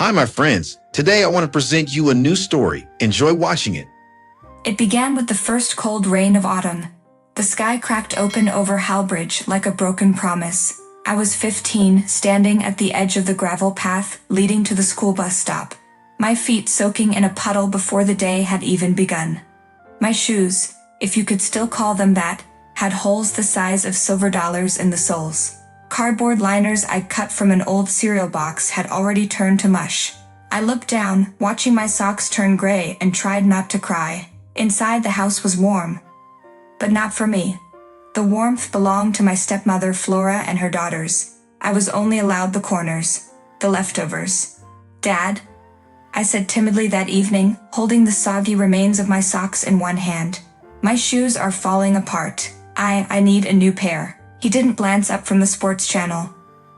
Hi, my friends. Today I want to present you a new story. Enjoy watching it. It began with the first cold rain of autumn. The sky cracked open over Halbridge like a broken promise. I was 15, standing at the edge of the gravel path leading to the school bus stop, my feet soaking in a puddle before the day had even begun. My shoes, if you could still call them that, had holes the size of silver dollars in the soles. Cardboard liners I'd cut from an old cereal box had already turned to mush. I looked down, watching my socks turn gray, and tried not to cry. Inside, the house was warm. But not for me. The warmth belonged to my stepmother Flora and her daughters. I was only allowed the corners, the leftovers. "Dad," I said timidly that evening, holding the soggy remains of my socks in one hand. "My shoes are falling apart. I need a new pair." He didn't glance up from the sports channel.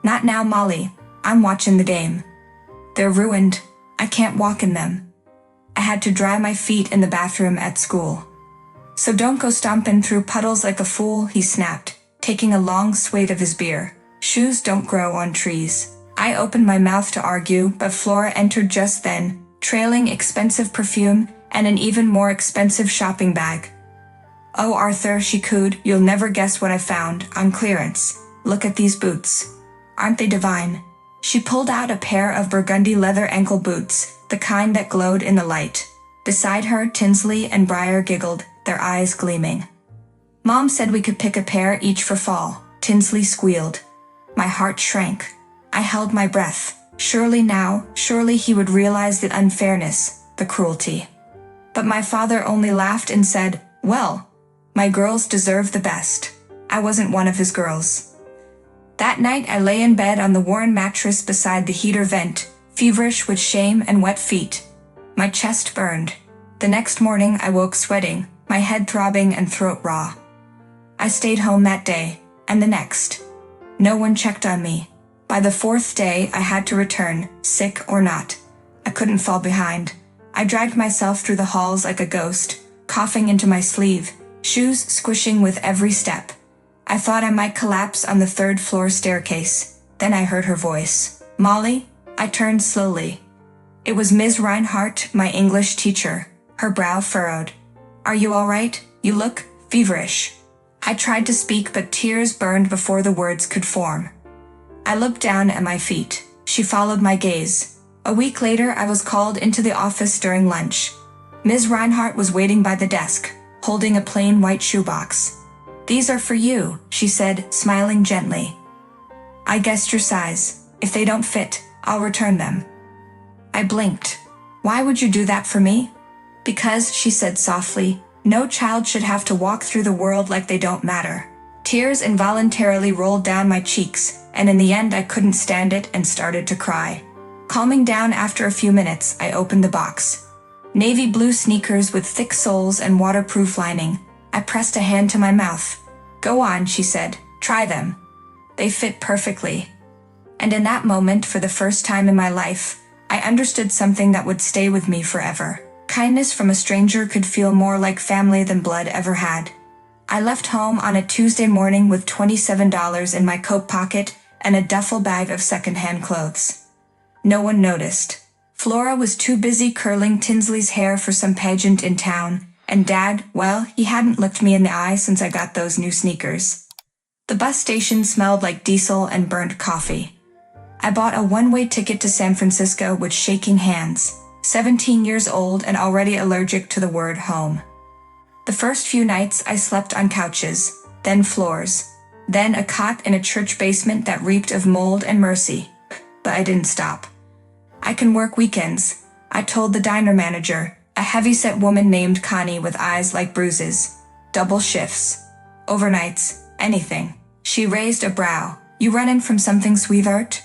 "Not now, Molly. I'm watching the game. They're ruined. I can't walk in them. I had to dry my feet in the bathroom at school." "So don't go stomping through puddles like a fool," he snapped, taking a long swig of his beer. "Shoes don't grow on trees." I opened my mouth to argue, but Flora entered just then, trailing expensive perfume and an even more expensive shopping bag. "Oh, Arthur," she cooed, "you'll never guess what I found, on clearance. Look at these boots. Aren't they divine?" She pulled out a pair of burgundy leather ankle boots, the kind that glowed in the light. Beside her, Tinsley and Briar giggled, their eyes gleaming. "Mom said we could pick a pair each for fall," Tinsley squealed. My heart shrank. I held my breath. Surely he would realize the unfairness, the cruelty. But my father only laughed and said, "Well, my girls deserve the best." I wasn't one of his girls. That night I lay in bed on the worn mattress beside the heater vent, feverish with shame and wet feet. My chest burned. The next morning I woke sweating, my head throbbing and throat raw. I stayed home that day, and the next. No one checked on me. By the fourth day I had to return, sick or not. I couldn't fall behind. I dragged myself through the halls like a ghost, coughing into my sleeve, shoes squishing with every step. I thought I might collapse on the third-floor staircase. Then I heard her voice. "Molly?" I turned slowly. It was Ms. Reinhardt, my English teacher, her brow furrowed. "Are you all right? You look feverish." I tried to speak, but tears burned before the words could form. I looked down at my feet. She followed my gaze. A week later, I was called into the office during lunch. Ms. Reinhardt was waiting by the desk, holding a plain white shoebox. "These are for you," she said, smiling gently. "I guessed your size. If they don't fit, I'll return them." I blinked. "Why would you do that for me?" "Because," she said softly, "no child should have to walk through the world like they don't matter." Tears involuntarily rolled down my cheeks, and in the end I couldn't stand it and started to cry. Calming down after a few minutes, I opened the box. Navy blue sneakers with thick soles and waterproof lining. I pressed a hand to my mouth. "Go on," she said. "Try them. They fit perfectly." And in that moment, for the first time in my life, I understood something that would stay with me forever. Kindness from a stranger could feel more like family than blood ever had. I left home on a Tuesday morning with $27 in my coat pocket and a duffel bag of secondhand clothes. No one noticed. Flora was too busy curling Tinsley's hair for some pageant in town, and Dad, well, he hadn't looked me in the eye since I got those new sneakers. The bus station smelled like diesel and burnt coffee. I bought a one-way ticket to San Francisco with shaking hands, 17 years old and already allergic to the word home. The first few nights I slept on couches, then floors, then a cot in a church basement that reeked of mold and mercy. But I didn't stop. "I can work weekends," I told the diner manager, a heavyset woman named Connie with eyes like bruises. "Double shifts. Overnights. Anything." She raised a brow. "You running from something, sweetheart?"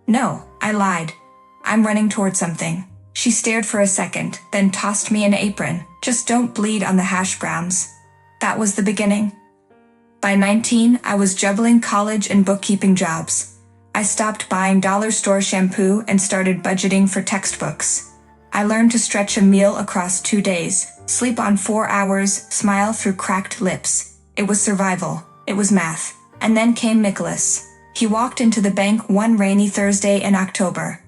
"No," I lied. "I'm running toward something." She stared for a second, then tossed me an apron. "Just don't bleed on the hash browns." That was the beginning. By 19, I was juggling college and bookkeeping jobs. I stopped buying dollar store shampoo and started budgeting for textbooks. I learned to stretch a meal across 2 days, sleep on 4 hours, smile through cracked lips. It was survival. It was math. And then came Nicholas. He walked into the bank one rainy Thursday in October.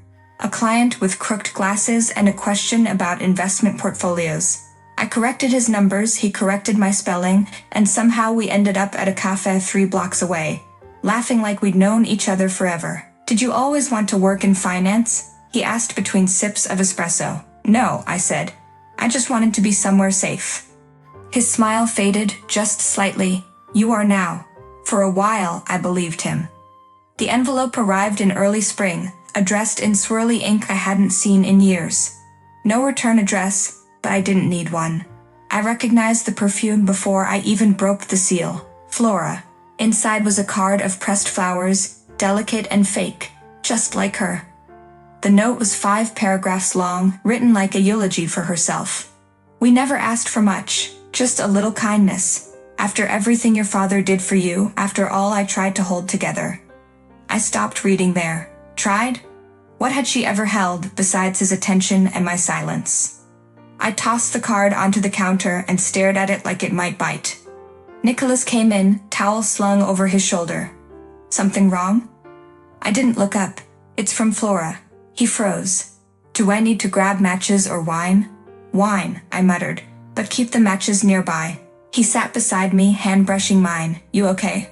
A client with crooked glasses and a question about investment portfolios. I corrected his numbers, he corrected my spelling, and somehow we ended up at a cafe 3 blocks away, laughing like we'd known each other forever. Did you always want to work in finance? He asked between sips of espresso. No, I said. I just wanted to be somewhere safe. His smile faded just slightly. You are now. For a while, I believed him. The envelope arrived in early spring, addressed in swirly ink I hadn't seen in years. No return address, but I didn't need one. I recognized the perfume before I even broke the seal. Flora. Inside was a card of pressed flowers, delicate and fake, just like her. The note was 5 paragraphs long, written like a eulogy for herself. We never asked for much, just a little kindness. After everything your father did for you, after all I tried to hold together. I stopped reading there. Tried? What had she ever held besides his attention and my silence? I tossed the card onto the counter and stared at it like it might bite. Nicholas came in, towel slung over his shoulder. Something wrong? I didn't look up. It's from Flora. He froze. Do I need to grab matches or wine? Wine, I muttered, but keep the matches nearby. He sat beside me, hand brushing mine. You okay?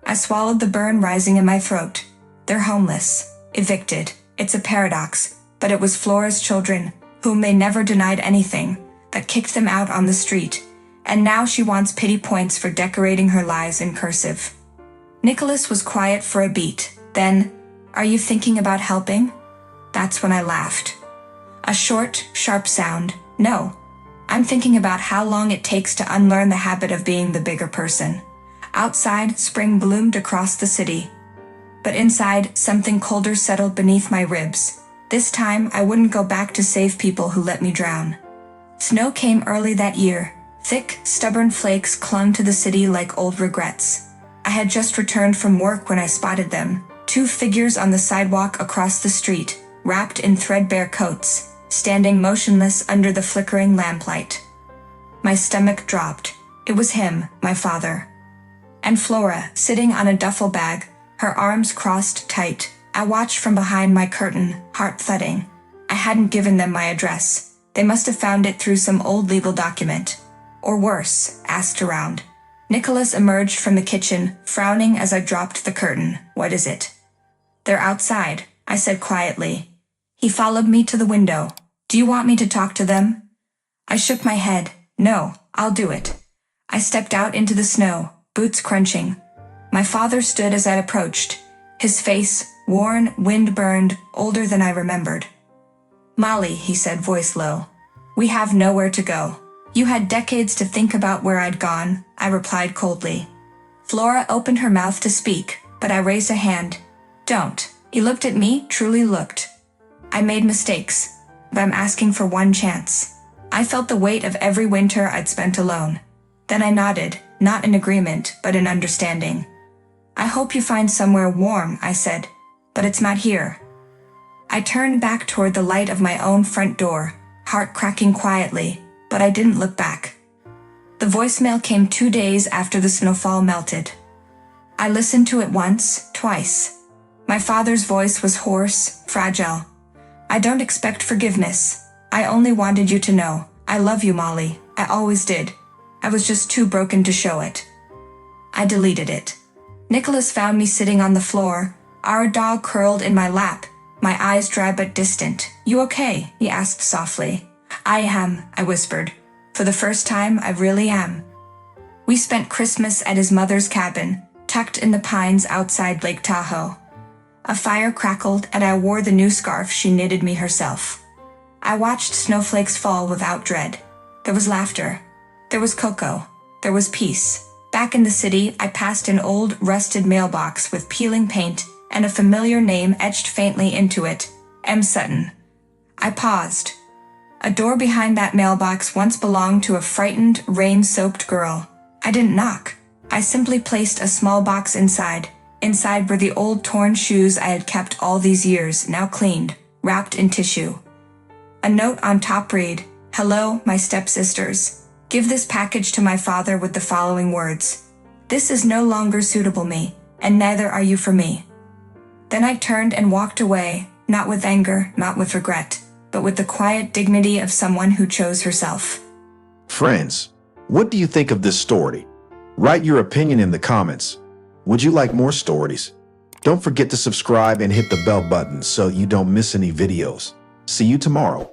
I swallowed the burn rising in my throat. They're homeless. Evicted. It's a paradox, but it was Flora's children, whom they never denied anything, that kicked them out on the street, and now she wants pity points for decorating her lies in cursive. Nicholas was quiet for a beat. Then, are you thinking about helping? That's when I laughed. A short, sharp sound. No. I'm thinking about how long it takes to unlearn the habit of being the bigger person. Outside, spring bloomed across the city. But inside, something colder settled beneath my ribs. This time, I wouldn't go back to save people who let me drown. Snow came early that year. Thick, stubborn flakes clung to the city like old regrets. I had just returned from work when I spotted them. 2 figures on the sidewalk across the street, wrapped in threadbare coats, standing motionless under the flickering lamplight. My stomach dropped. It was him, my father. And Flora, sitting on a duffel bag, her arms crossed tight. I watched from behind my curtain, heart thudding. I hadn't given them my address. They must have found it through some old legal document. Or worse, asked around. Nicholas emerged from the kitchen, frowning as I dropped the curtain. What is it? They're outside, I said quietly. He followed me to the window. Do you want me to talk to them? I shook my head. No, I'll do it. I stepped out into the snow, boots crunching. My father stood as I approached, his face, worn, wind-burned, older than I remembered. Molly, he said, voice low. We have nowhere to go. You had decades to think about where I'd gone, I replied coldly. Flora opened her mouth to speak, but I raised a hand. Don't. He looked at me, truly looked. I made mistakes, but I'm asking for one chance. I felt the weight of every winter I'd spent alone. Then I nodded, not in agreement, but in understanding. I hope you find somewhere warm, I said, but it's not here. I turned back toward the light of my own front door, heart cracking quietly, but I didn't look back. The voicemail came 2 days after the snowfall melted. I listened to it once, twice. My father's voice was hoarse, fragile. I don't expect forgiveness. I only wanted you to know. I love you, Molly. I always did. I was just too broken to show it. I deleted it. Nicholas found me sitting on the floor, our dog curled in my lap, my eyes dry but distant. You okay? He asked softly. I am, I whispered. For the first time, I really am. We spent Christmas at his mother's cabin, tucked in the pines outside Lake Tahoe. A fire crackled and I wore the new scarf she knitted me herself. I watched snowflakes fall without dread. There was laughter. There was cocoa. There was peace. Back in the city, I passed an old, rusted mailbox with peeling paint and a familiar name etched faintly into it, M. Sutton. I paused. A door behind that mailbox once belonged to a frightened, rain-soaked girl. I didn't knock. I simply placed a small box inside. Inside were the old torn shoes I had kept all these years, now cleaned, wrapped in tissue. A note on top read, Hello, my stepsisters. Give this package to my father with the following words. This is no longer suitable me, and neither are you for me. Then I turned and walked away, Not with anger, not with regret, but with the quiet dignity of someone who chose herself. Friends, what do you think of this story? Write your opinion in the comments. Would you like more stories? Don't forget to subscribe and hit the bell button so you don't miss any videos. See you tomorrow.